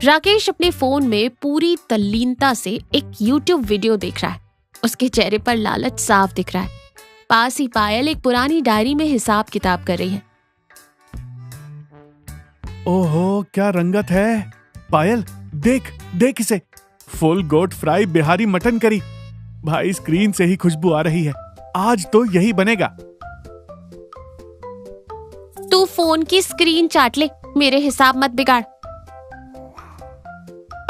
राकेश अपने फोन में पूरी तल्लीनता से एक YouTube वीडियो देख रहा है। उसके चेहरे पर लालच साफ दिख रहा है। पास ही पायल एक पुरानी डायरी में हिसाब किताब कर रही है। ओहो, क्या रंगत है। पायल, देख देख इसे। फुल गोट फ्राई बिहारी मटन करी। भाई, स्क्रीन से ही खुशबू आ रही है। आज तो यही बनेगा। तू फोन की स्क्रीन चाट ले, मेरे हिसाब मत बिगाड़।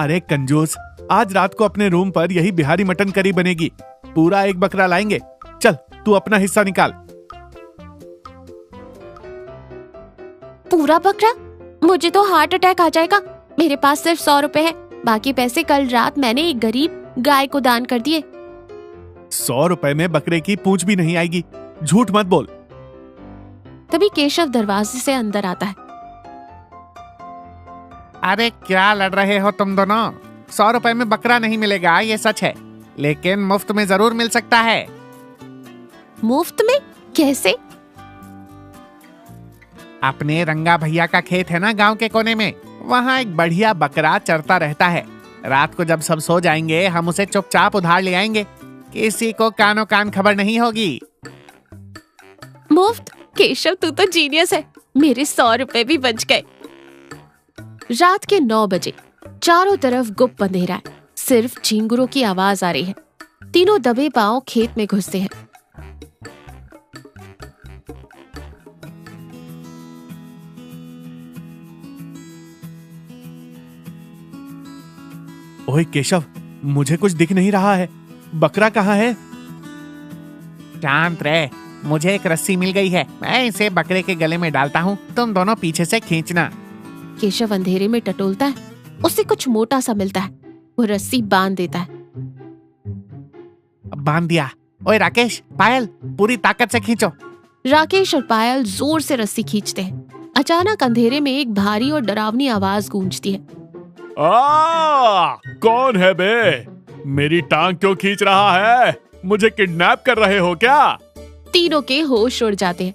अरे कंजूस, आज रात को अपने रूम पर यही बिहारी मटन करी बनेगी। पूरा एक बकरा लाएंगे। चल, तू अपना हिस्सा निकाल। पूरा बकरा? मुझे तो हार्ट अटैक आ जाएगा। मेरे पास सिर्फ 100 रुपए है। बाकी पैसे कल रात मैंने एक गरीब गाय को दान कर दिए। 100 रुपए में बकरे की पूंछ भी नहीं आएगी। झूठ मत बोल। तभी केशव दरवाजे से अंदर आता है। अरे क्या लड़ रहे हो तुम दोनों? 100 रुपए में बकरा नहीं मिलेगा, ये सच है, लेकिन मुफ्त में जरूर मिल सकता है। मुफ्त में? कैसे? अपने रंगा भैया का खेत है ना गांव के कोने में, वहाँ एक बढ़िया बकरा चरता रहता है। रात को जब सब सो जाएंगे हम उसे चुपचाप उधार ले आएंगे। किसी को कानो कान खबर नहीं होगी। मुफ्त? केशव, तू तो जीनियस है। मेरे 100 रुपए भी बच गए। रात के 9 बजे चारों तरफ गुप्त अंधेरा है। सिर्फ झिंगुरों की आवाज आ रही है। तीनों दबे पांव खेत में घुसते हैं। ओए केशव, मुझे कुछ दिख नहीं रहा है। बकरा कहाँ है? शांत रह, मुझे एक रस्सी मिल गई है। मैं इसे बकरे के गले में डालता हूँ, तुम दोनों पीछे से खींचना। केशव अंधेरे में टटोलता है। उसे कुछ मोटा सा मिलता है। वो रस्सी बांध देता है। बांध दिया। ओए राकेश, पायल, पूरी ताकत से खींचो। राकेश और पायल जोर से रस्सी खींचते हैं। अचानक अंधेरे में एक भारी और डरावनी आवाज गूंजती है। कौन है बे? मेरी टांग क्यों खींच रहा है? मुझे किडनैप कर रहे हो क्या? तीनों के होश उड़ जाते हैं।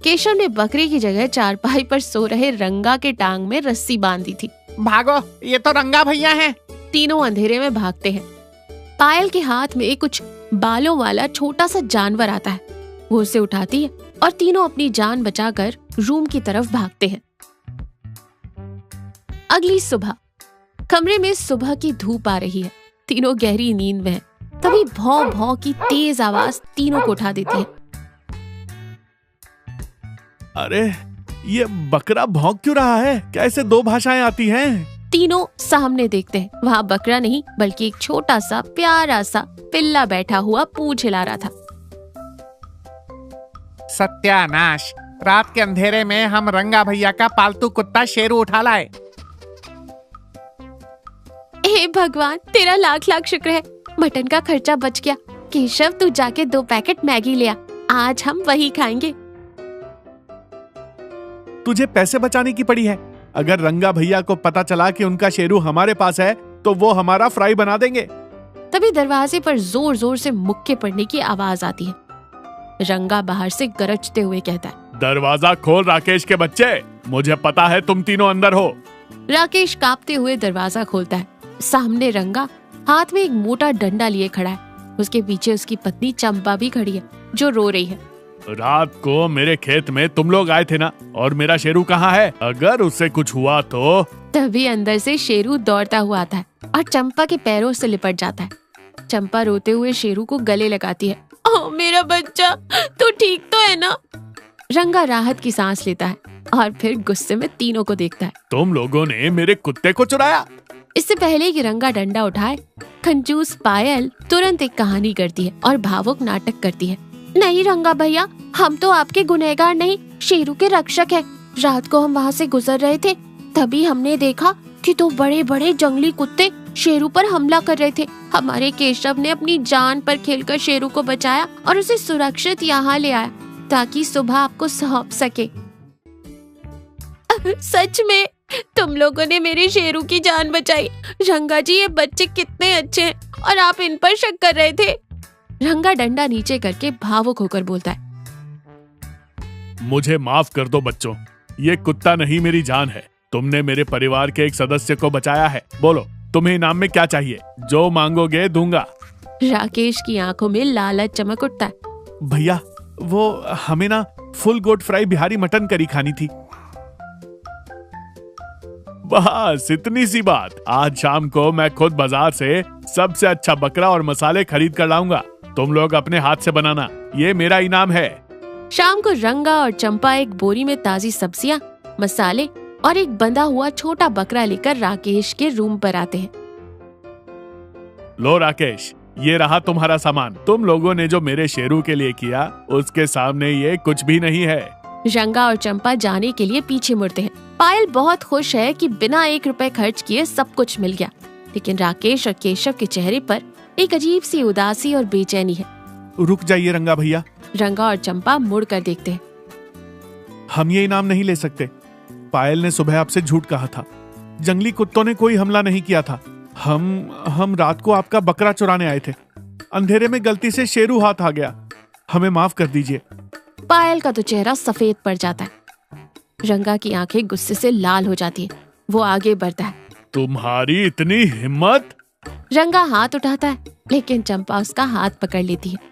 केशव ने बकरे की जगह चारपाई पर सो रहे रंगा के टांग में रस्सी बांधी थी। भागो, ये तो रंगा भैया हैं। तीनों अंधेरे में भागते हैं। पायल के हाथ में कुछ बालों वाला छोटा सा जानवर आता है। वो उसे उठाती है और तीनों अपनी जान बचाकर रूम की तरफ भागते हैं। अगली सुबह कमरे में सुबह की धूप आ रही है। तीनों गहरी नींद में हैं। तभी भौं भौं की तेज आवाज तीनों को उठा देती है। अरे, ये बकरा भौंक क्यों रहा है? कैसे 2 भाषाएं आती हैं? तीनों सामने देखते हैं। वहाँ बकरा नहीं बल्कि एक छोटा सा प्यारा सा पिल्ला बैठा हुआ पूंछ हिला रहा था। सत्यानाश, रात के अंधेरे में हम रंगा भैया का पालतू कुत्ता शेरू उठा लाए। हे भगवान, तेरा लाख लाख शुक्र है। मटन का खर्चा बच गया। केशव, तू जाके 2 पैकेट मैगी ले आ। आज हम वही खाएंगे। तुझे पैसे बचाने की पड़ी है। अगर रंगा भैया को पता चला कि उनका शेरू हमारे पास है तो वो हमारा फ्राई बना देंगे। तभी दरवाजे पर जोर जोर से मुक्के पड़ने की आवाज आती है। रंगा बाहर से गरजते हुए कहता है, दरवाजा खोल राकेश के बच्चे, मुझे पता है तुम तीनों अंदर हो। राकेश कांपते हुए दरवाजा खोलता है। सामने रंगा हाथ में एक मोटा डंडा लिए खड़ा है। उसके पीछे उसकी पत्नी चंपा भी खड़ी है, जो रो रही है। रात को मेरे खेत में तुम लोग आए थे ना, और मेरा शेरू कहाँ है? अगर उससे कुछ हुआ तो? तभी अंदर से शेरू दौड़ता हुआ आता है और चंपा के पैरों से लिपट जाता है। चंपा रोते हुए शेरू को गले लगाती है। ओह मेरा बच्चा, तू ठीक तो है ना? रंगा राहत की सांस लेता है और फिर गुस्से में तीनों को देखता है। तुम लोगों ने मेरे कुत्ते को चुराया। इससे पहले कि रंगा डंडा उठाए, कंजूस पायल तुरंत एक कहानी करती है और भावुक नाटक करती है। नहीं रंगा भैया, हम तो आपके गुनहगार नहीं, शेरू के रक्षक हैं। रात को हम वहाँ से गुजर रहे थे, तभी हमने देखा कि 2 बड़े बड़े जंगली कुत्ते शेरू पर हमला कर रहे थे। हमारे केशव ने अपनी जान पर खेलकर शेरू को बचाया और उसे सुरक्षित यहाँ ले आया ताकि सुबह आपको सौंप सके। सच में तुम लोगों ने मेरे शेरू की जान बचाई। रंगा जी, ये बच्चे कितने अच्छे हैं और आप इन पर शक कर रहे थे। रंगा डंडा नीचे करके भावुक होकर बोलता है, मुझे माफ कर दो बच्चों, ये कुत्ता नहीं मेरी जान है। तुमने मेरे परिवार के एक सदस्य को बचाया है। बोलो, तुम्हें इनाम में क्या चाहिए? जो मांगोगे दूंगा। राकेश की आंखों में लालच चमक उठता है। भैया, वो हमें ना फुल गोट फ्राई बिहारी मटन करी खानी थी। बस इतनी सी बात। आज शाम को मैं खुद बाजार से सबसे अच्छा बकरा और मसाले खरीद कर लाऊंगा। तुम लोग अपने हाथ से बनाना, ये मेरा इनाम है। शाम को रंगा और चंपा एक बोरी में ताजी सब्जियां, मसाले और एक बंधा हुआ छोटा बकरा लेकर राकेश के रूम पर आते हैं। लो राकेश, ये रहा तुम्हारा सामान। तुम लोगों ने जो मेरे शेरू के लिए किया, उसके सामने ये कुछ भी नहीं है। रंगा और चंपा जाने के लिए पीछे मुड़ते हैं। पायल बहुत खुश है कि बिना 1 रुपए खर्च किए सब कुछ मिल गया, लेकिन राकेश और केशव के चेहरे पर एक अजीब सी उदासी और बेचैनी है। रुक जाइए रंगा भैया। रंगा और चंपा मुड़ कर देखते हैं। हम ये इनाम नहीं ले सकते। पायल ने सुबह आपसे झूठ कहा था। जंगली कुत्तों ने कोई हमला नहीं किया था। हम रात को आपका बकरा चुराने आए थे। अंधेरे में गलती से शेरू हाथ आ गया। हमें माफ कर दीजिए। पायल का तो चेहरा सफेद पड़ जाता है। रंगा की आंखें गुस्से से लाल हो जाती है। वो आगे बढ़ता है। तुम्हारी इतनी हिम्मत! रंगा हाथ उठाता है, लेकिन चंपा उसका हाथ पकड़ लेती है।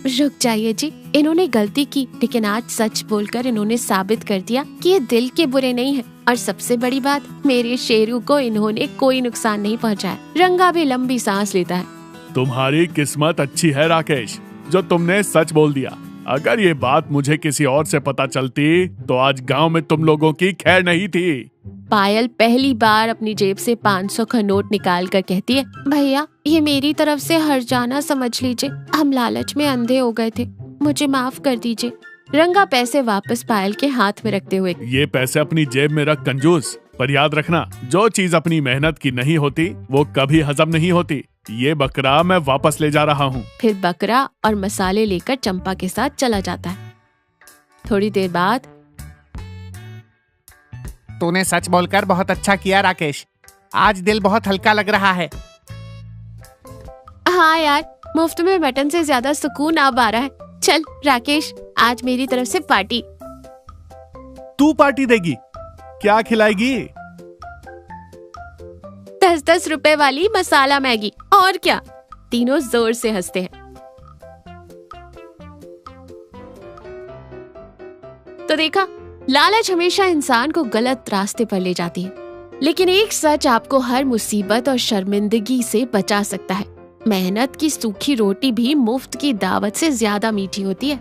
रुक जाइए जी, इन्होंने गलती की, लेकिन आज सच बोलकर इन्होंने साबित कर दिया कि ये दिल के बुरे नहीं हैं। और सबसे बड़ी बात, मेरे शेरू को इन्होंने कोई नुकसान नहीं पहुंचाया। रंगा भी लंबी सांस लेता है। तुम्हारी किस्मत अच्छी है राकेश, जो तुमने सच बोल दिया। अगर ये बात मुझे किसी और से पता चलती तो आज गांव में तुम लोगों की खैर नहीं थी। पायल पहली बार अपनी जेब से 500 का नोट निकाल कर कहती है, भैया ये मेरी तरफ से हर्जाना समझ लीजिए। हम लालच में अंधे हो गए थे, मुझे माफ कर दीजिए। रंगा पैसे वापस पायल के हाथ में रखते हुए, ये पैसे अपनी जेब में रख कंजूस, पर याद रखना, जो चीज अपनी मेहनत की नहीं होती वो कभी हजम नहीं होती। ये बकरा मैं वापस ले जा रहा हूँ। फिर बकरा और मसाले लेकर चंपा के साथ चला जाता है। थोड़ी देर बाद, तूने सच बोलकर बहुत अच्छा किया राकेश। आज दिल बहुत हल्का लग रहा है। हाँ यार, मुफ्त में मटन से ज्यादा सुकून अब आ रहा है। चल राकेश, आज मेरी तरफ से पार्टी। तू पार्टी देगी? क्या खिलाएगी? 10-10 रुपए वाली मसाला मैगी। और क्या? तीनों जोर से हंसते हैं। तो देखा, लालच हमेशा इंसान को गलत रास्ते पर ले जाती है, लेकिन एक सच आपको हर मुसीबत और शर्मिंदगी से बचा सकता है। मेहनत की सूखी रोटी भी मुफ्त की दावत से ज्यादा मीठी होती है।